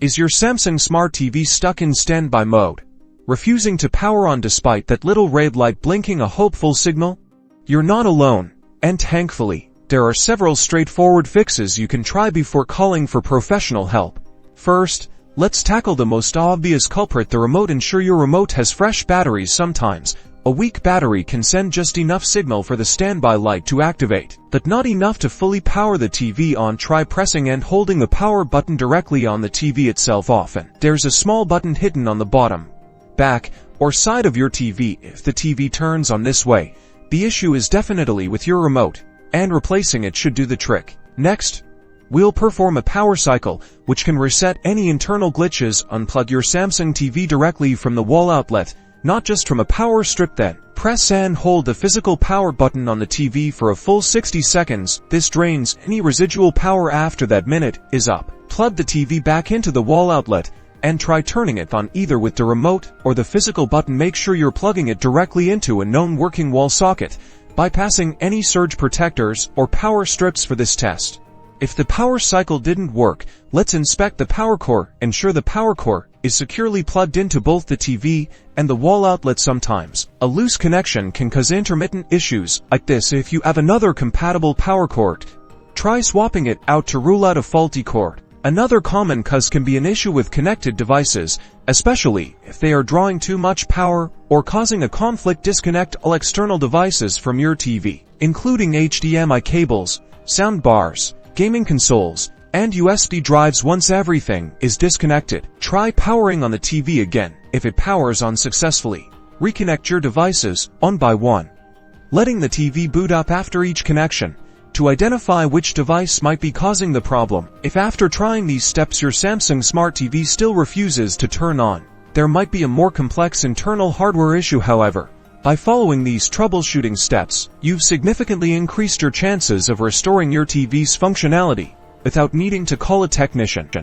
Is your Samsung Smart TV stuck in standby mode, refusing to power on despite that little red light blinking a hopeful signal? You're not alone, and thankfully, there are several straightforward fixes you can try before calling for professional help. First, let's tackle the most obvious culprit: the remote. Ensure your remote has fresh batteries. Sometimes, a weak battery can send just enough signal for the standby light to activate, but not enough to fully power the TV on. Try pressing and holding the power button directly on the TV itself. Often, there's a small button hidden on the bottom, back, or side of your TV. If the TV turns on this way, the issue is definitely with your remote, and replacing it should do the trick. Next, we'll perform a power cycle, which can reset any internal glitches. Unplug your Samsung TV directly from the wall outlet, not just from a power strip. Then, press and hold the physical power button on the TV for a full 60 seconds. This drains any residual power. After that minute is up, plug the TV back into the wall outlet, and try turning it on either with the remote or the physical button. Make sure you're plugging it directly into a known working wall socket, bypassing any surge protectors or power strips for this test. If the power cycle didn't work, let's inspect the power cord. Ensure the power cord is securely plugged into both the TV and the wall outlet. Sometimes, a loose connection can cause intermittent issues like this. If you have another compatible power cord, try swapping it out to rule out a faulty cord. Another common cause can be an issue with connected devices, especially if they are drawing too much power or causing a conflict. Disconnect all external devices from your TV, including HDMI cables, sound bars, gaming consoles, and USB drives. Once everything is disconnected, try powering on the TV again. If it powers on successfully, reconnect your devices one by one, letting the TV boot up after each connection to identify which device might be causing the problem. If after trying these steps your Samsung Smart TV still refuses to turn on, there might be a more complex internal hardware issue. However, by following these troubleshooting steps, you've significantly increased your chances of restoring your TV's functionality without needing to call a technician.